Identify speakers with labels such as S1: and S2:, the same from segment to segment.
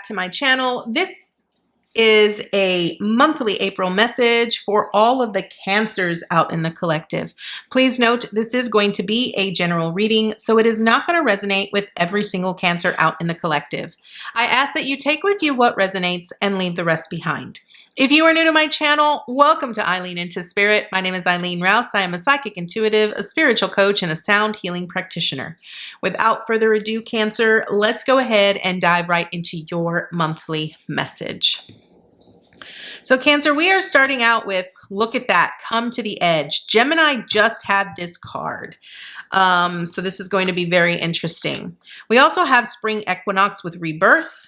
S1: back to my channel. This is a monthly April message for all of the Cancers out in the collective. Please note, this is going to be a general reading, so it is not going to resonate with every single Cancer out in the collective. I ask that you take with you what resonates and leave the rest behind. If you are new to my channel, welcome to Eileen Into Spirit. My name is Eileen Rouse. I am a psychic intuitive, a spiritual coach, and a sound healing practitioner. Without further ado, Cancer, let's go ahead and dive right into your monthly message. So Cancer, we are starting out with, look at that, come to the edge. Gemini just had this card. So this is going to be very interesting. We also have spring equinox with rebirth.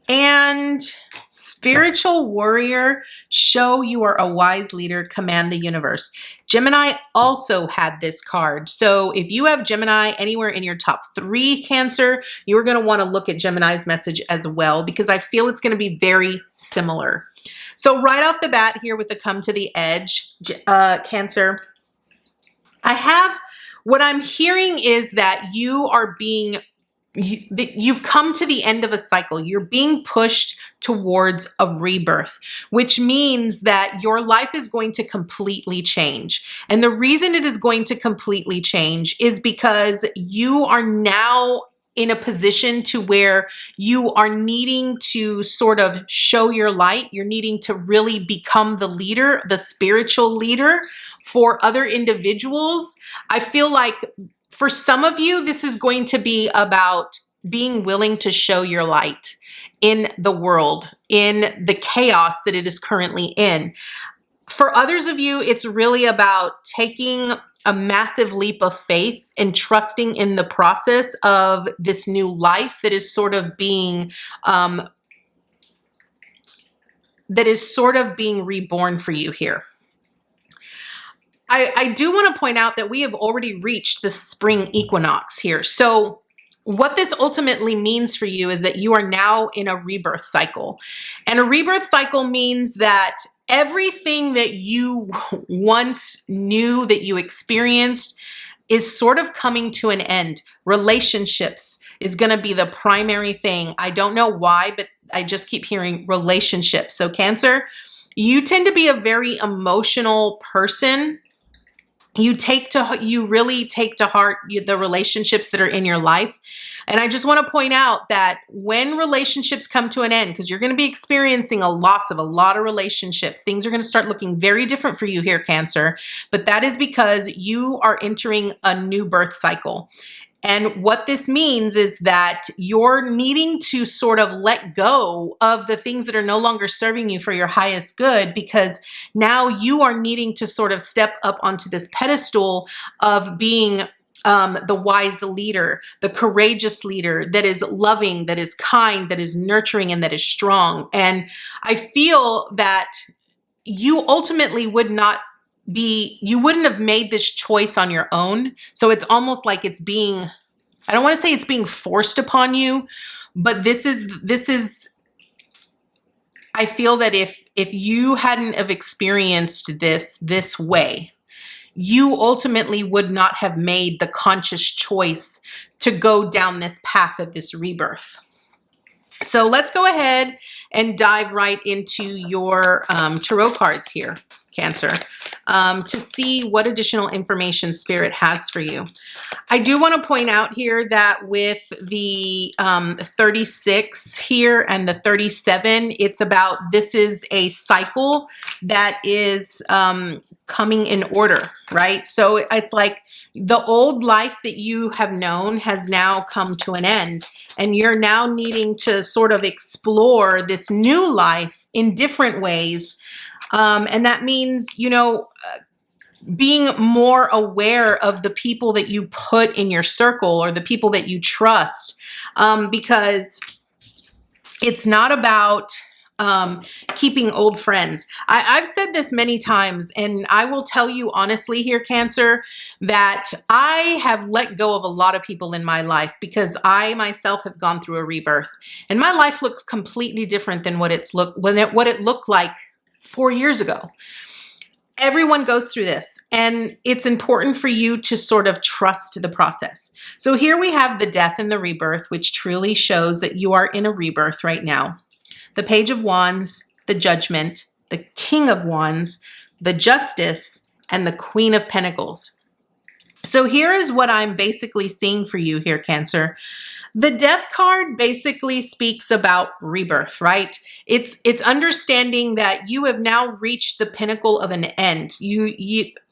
S1: And spiritual warrior, show you are a wise leader, command the universe. Gemini also had this card. So if you have Gemini anywhere in your top 3, Cancer, you are going to want to look at Gemini's message as well, because I feel it's going to be very similar. So right off the bat here with the come to the edge, Cancer, what I'm hearing is that you are being you've come to the end of a cycle. You're being pushed towards a rebirth, which means that your life is going to completely change. And the reason it is going to completely change is because you are now in a position to where you are needing to sort of show your light. You're needing to really become the leader, the spiritual leader for other individuals. I feel like for some of you, this is going to be about being willing to show your light in the world, in the chaos that it is currently in. For others of you, it's really about taking a massive leap of faith and trusting in the process of this new life that is sort of being reborn for you here. I do want to point out that we have already reached the spring equinox here. So what this ultimately means for you is that you are now in a rebirth cycle. And a rebirth cycle means that everything that you once knew, that you experienced, is sort of coming to an end. Relationships is going to be the primary thing. I don't know why, but I just keep hearing relationships. So Cancer, you tend to be a very emotional person. You really take to heart the relationships that are in your life. And I just want to point out that when relationships come to an end, because you're going to be experiencing a loss of a lot of relationships, things are going to start looking very different for you here, Cancer. But that is because you are entering a new birth cycle. And what this means is that you're needing to sort of let go of the things that are no longer serving you for your highest good, because now you are needing to sort of step up onto this pedestal of being the wise leader, the courageous leader that is loving, that is kind, that is nurturing, and that is strong. And I feel that you ultimately wouldn't have made this choice on your own. So it's almost like it's being, I don't want to say it's being forced upon you, but this is, I feel that if you hadn't have experienced this way, you ultimately would not have made the conscious choice to go down this path of this rebirth. So let's go ahead and dive right into your tarot cards here, Cancer, to see what additional information Spirit has for you. I do want to point out here that with the 36 here and the 37, it's about, this is a cycle that is coming in order, right? So it's like the old life that you have known has now come to an end, and you're now needing to sort of explore this new life in different ways. And that means, being more aware of the people that you put in your circle or the people that you trust, because it's not about keeping old friends. I've said this many times, and I will tell you honestly here, Cancer, that I have let go of a lot of people in my life because I myself have gone through a rebirth, and my life looks completely different than what it looked like 4 years ago. Everyone goes through this, and it's important for you to sort of trust the process. So here we have the death and the rebirth, which truly shows that you are in a rebirth right now. The Page of Wands, the Judgment, the King of Wands, the Justice, and the Queen of Pentacles. So here is what I'm basically seeing for you here, Cancer. The Death card basically speaks about rebirth, right? It's understanding that you have now reached the pinnacle of an end.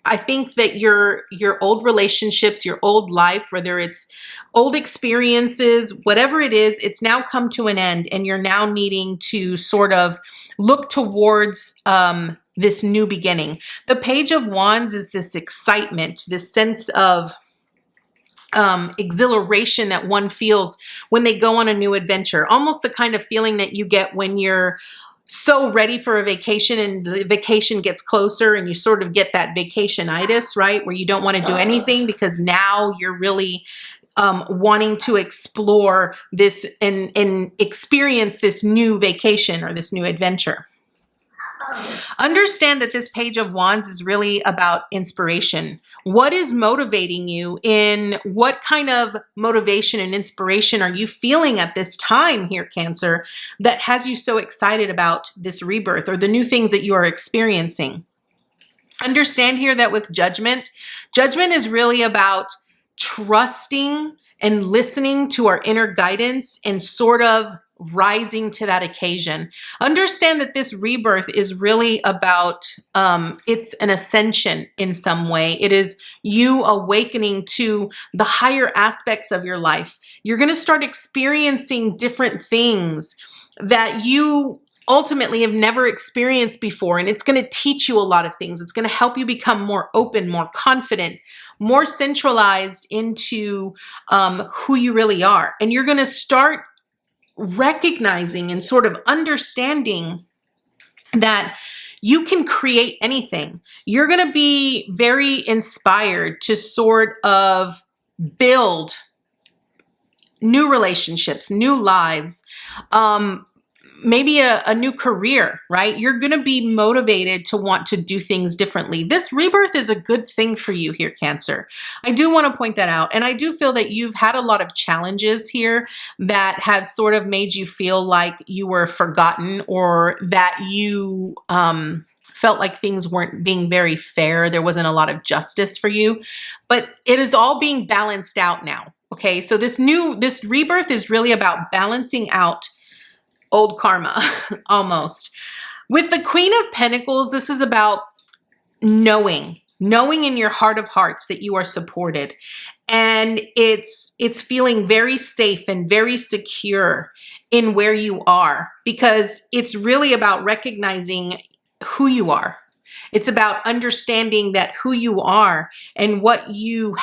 S1: I think that your old relationships, your old life, whether it's old experiences, whatever it is, it's now come to an end, and you're now needing to sort of look towards this new beginning. The Page of Wands is this excitement, this sense of exhilaration that one feels when they go on a new adventure, almost the kind of feeling that you get when you're so ready for a vacation and the vacation gets closer and you sort of get that vacationitis, right? Where you don't want to do anything because now you're really wanting to explore this and experience this new vacation or this new adventure. Understand that this Page of Wands is really about inspiration. What is motivating you? In what kind of motivation and inspiration are you feeling at this time here, Cancer, that has you so excited about this rebirth or the new things that you are experiencing? Understand here that with Judgment is really about trusting and listening to our inner guidance and sort of rising to that occasion. Understand that this rebirth is really about, it's an ascension in some way. It is you awakening to the higher aspects of your life. You're going to start experiencing different things that you ultimately have never experienced before. And it's going to teach you a lot of things. It's going to help you become more open, more confident, more centralized into who you really are. And you're going to start recognizing and sort of understanding that you can create anything. You're going to be very inspired to sort of build new relationships, new lives, maybe a new career, right? You're going to be motivated to want to do things differently. This rebirth is a good thing for you here, Cancer. I do want to point that out. And I do feel that you've had a lot of challenges here that have sort of made you feel like you were forgotten or that you felt like things weren't being very fair. There wasn't a lot of justice for you, but it is all being balanced out now. Okay. So this rebirth is really about balancing out old karma almost. With the Queen of Pentacles, this is about knowing in your heart of hearts that you are supported. And it's feeling very safe and very secure in where you are, because it's really about recognizing who you are. It's about understanding that who you are and what you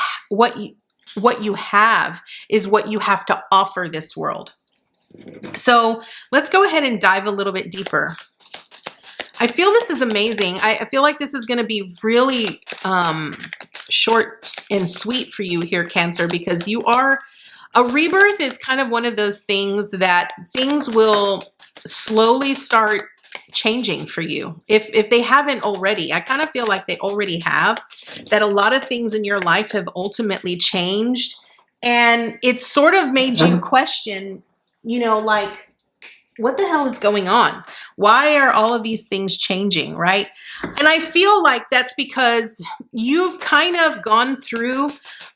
S1: have is what you have to offer this world. So let's go ahead and dive a little bit deeper. I feel this is amazing. I feel like this is going to be really short and sweet for you here, Cancer, because a rebirth is kind of one of those things that things will slowly start changing for you. If they haven't already, I kind of feel like they already have, that a lot of things in your life have ultimately changed. And it's sort of made you question, like, what the hell is going on? Why are all of these things changing, right? And I feel like that's because you've kind of gone through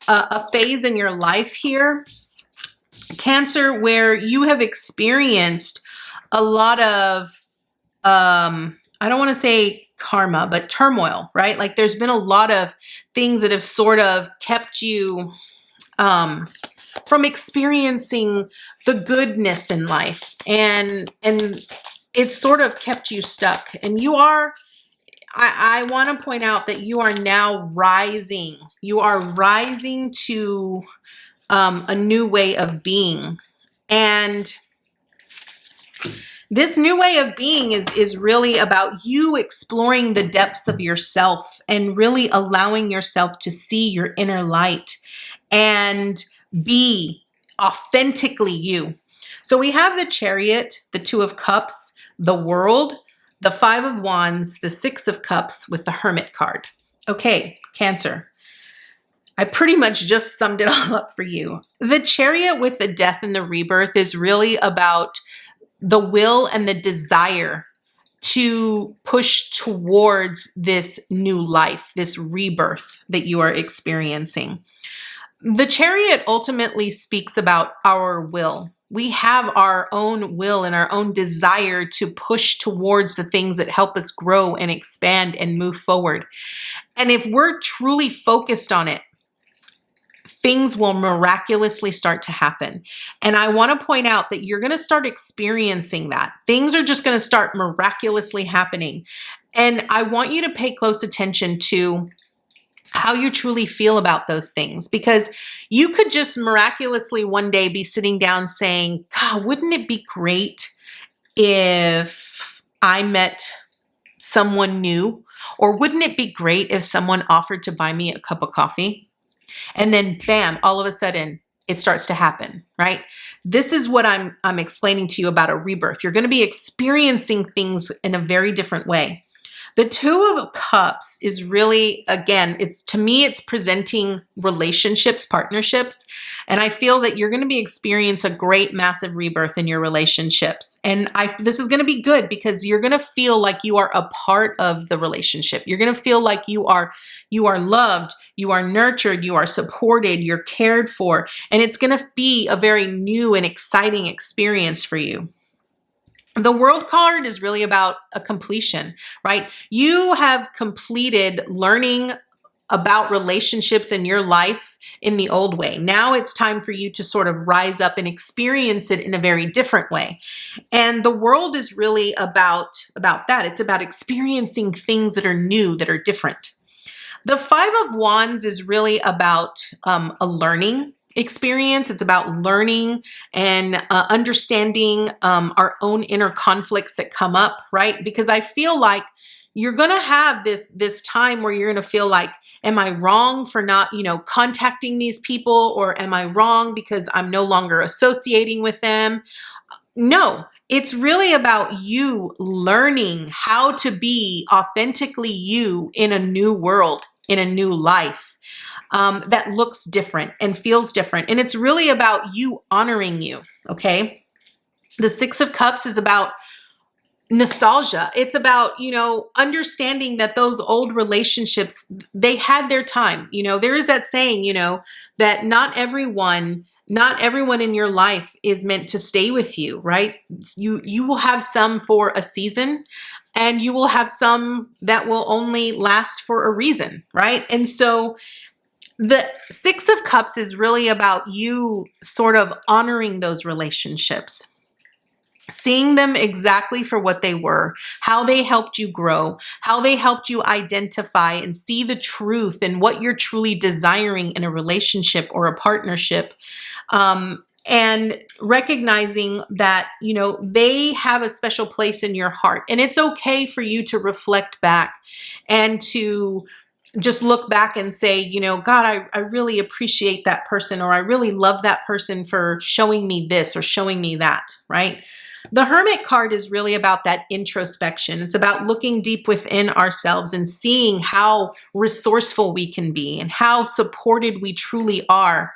S1: a phase in your life here, Cancer, where you have experienced a lot of, I don't want to say karma, but turmoil, right? Like there's been a lot of things that have sort of kept you from experiencing the goodness in life, and it's sort of kept you stuck. And I want to point out that you are now rising. You are rising to a new way of being. And this new way of being is really about you exploring the depths of yourself and really allowing yourself to see your inner light and be authentically you. So we have the Chariot, the Two of Cups, the World, the Five of Wands, the Six of Cups with the Hermit card. Okay, Cancer. I pretty much just summed it all up for you. The Chariot with the Death and the Rebirth is really about the will and the desire to push towards this new life, this rebirth that you are experiencing. The Chariot ultimately speaks about our will. We have our own will and our own desire to push towards the things that help us grow and expand and move forward. And if we're truly focused on it, things will miraculously start to happen. And I want to point out that you're going to start experiencing that. Things are just going to start miraculously happening. And I want you to pay close attention to how you truly feel about those things, because you could just miraculously one day be sitting down saying, God, wouldn't it be great if I met someone new? Or wouldn't it be great if someone offered to buy me a cup of coffee? And then bam, all of a sudden it starts to happen, right? This is what I'm explaining to you about a rebirth. You're going to be experiencing things in a very different way. The Two of Cups is really, again, to me, it's presenting relationships, partnerships. And I feel that you're going to be experiencing a great massive rebirth in your relationships. And this is going to be good because you're going to feel like you are a part of the relationship. You're going to feel like you are loved, you are nurtured, you are supported, you're cared for. And it's going to be a very new and exciting experience for you. The World card is really about a completion, right? You have completed learning about relationships in your life in the old way. Now it's time for you to sort of rise up and experience it in a very different way. And the World is really about that. It's about experiencing things that are new, that are different. The Five of Wands is really about a learning experience. It's about learning and understanding our own inner conflicts that come up, right? Because I feel like you're going to have this time where you're going to feel like, am I wrong for not, contacting these people? Or am I wrong because I'm no longer associating with them? No, it's really about you learning how to be authentically you in a new world, in a new life. That looks different and feels different. And it's really about you honoring you, okay? The Six of Cups is about nostalgia. It's about, understanding that those old relationships, they had their time. There is that saying, that not everyone in your life is meant to stay with you, right? You will have some for a season, and you will have some that will only last for a reason, right? And so the Six of Cups is really about you sort of honoring those relationships, seeing them exactly for what they were, how they helped you grow, how they helped you identify and see the truth and what you're truly desiring in a relationship or a partnership. And recognizing that, they have a special place in your heart. And it's okay for you to reflect back and to just look back and say, God, I really appreciate that person, or I really love that person for showing me this or showing me that, right? The Hermit card is really about that introspection. It's about looking deep within ourselves and seeing how resourceful we can be and how supported we truly are.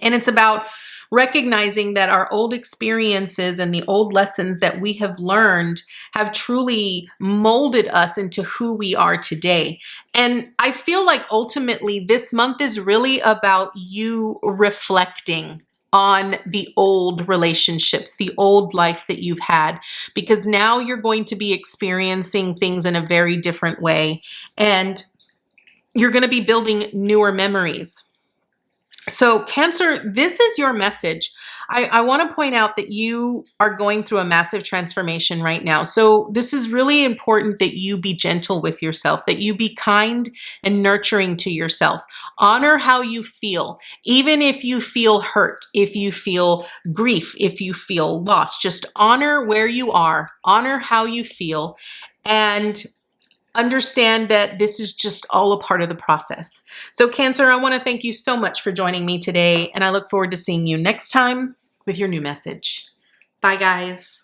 S1: And it's about recognizing that our old experiences and the old lessons that we have learned have truly molded us into who we are today. And I feel like ultimately this month is really about you reflecting on the old relationships, the old life that you've had, because now you're going to be experiencing things in a very different way, and you're going to be building newer memories. So Cancer, this is your message. I want to point out that you are going through a massive transformation right now. So this is really important that you be gentle with yourself, that you be kind and nurturing to yourself. Honor how you feel, even if you feel hurt, if you feel grief, if you feel lost. Just honor where you are, honor how you feel, and understand that this is just all a part of the process. So Cancer, I want to thank you so much for joining me today, and I look forward to seeing you next time with your new message. Bye, guys.